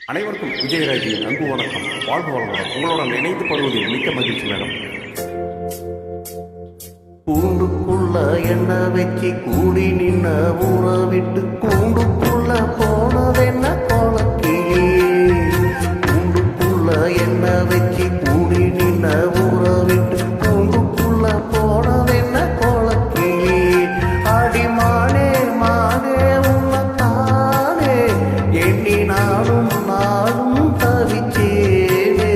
அனைவருக்கும் விஜயராஜியின் அன்பு வணக்கம். வாழ்க வளமுடன். உங்களுடன் இணைந்து படுவதில் மிக்க மகிழ்ச்சி மேடம். கூண்டுக்குள்ள என்ன வச்சு கூடி நின்ன ஊற விட்டு கூண்டுக்குள்ள போனதென்ன கோலக்கிளி. கூண்டுக்குள்ள என்ன வச்சு கூடி நின்ன ஊற விட்டு கூண்டுக்குள்ள போனதென்ன கோலக்கிளி. அடி மானே மானே உன்னத்தானே எண்ணி நானும் நானும் தவிச்சேனே.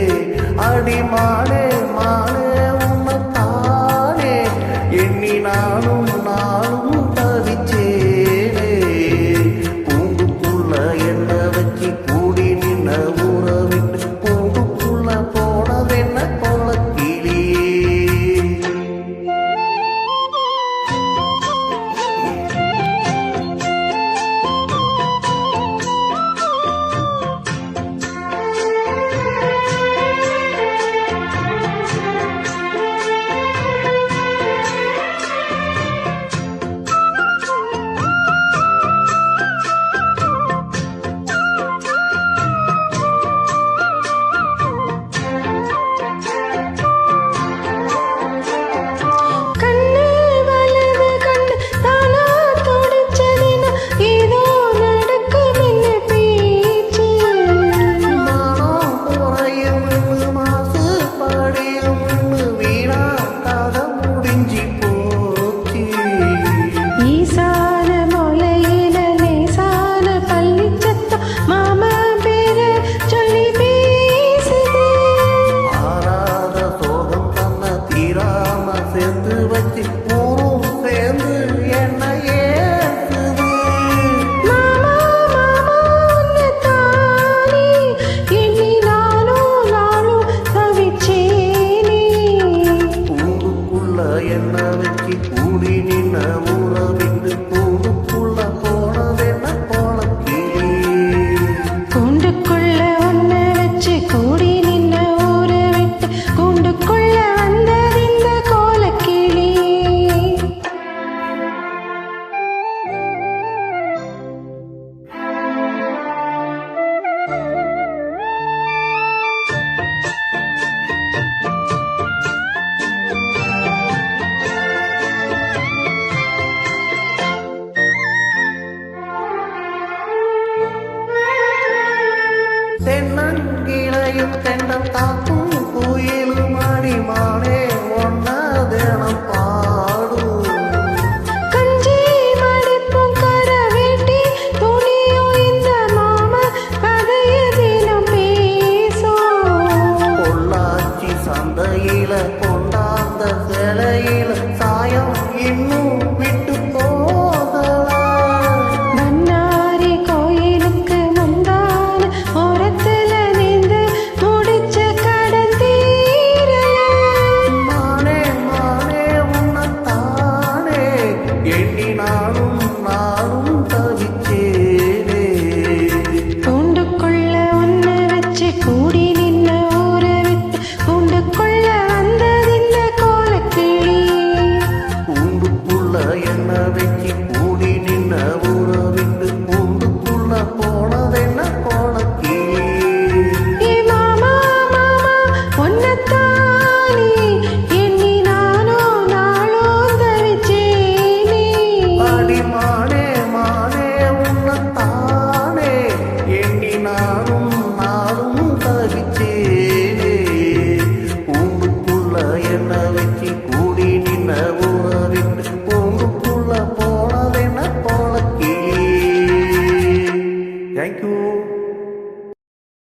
அடி மானே மானே உன்னத்தானே எண்ணி நானும் நானும் தவிச்சேனே. கூண்டுக்குள்ள என்ன வச்சு கூடி நின்ன ஊற விட்டு கூண்டுக்குள்ள போனதென்ன கோலக்கிளி. சேர்த்து வச்சு ஊரும் சேர்ந்து என்ன ஏசுது. கூண்டுக்குள்ள என்ன வச்சு கூடி நின்ன ஊற விட்டு கூண்டுக்குள்ள போனதென்ன கோலக்கிளி. கூண்டுக்குள்ள ஒன்ன வச்சு கூடி நின்ன ஊற விட்டு கூண்டுக்குள்ள வந்ததிந்த கோலக்கிளி. தென்னங்கிளையும் தெண்டல் காக்கும்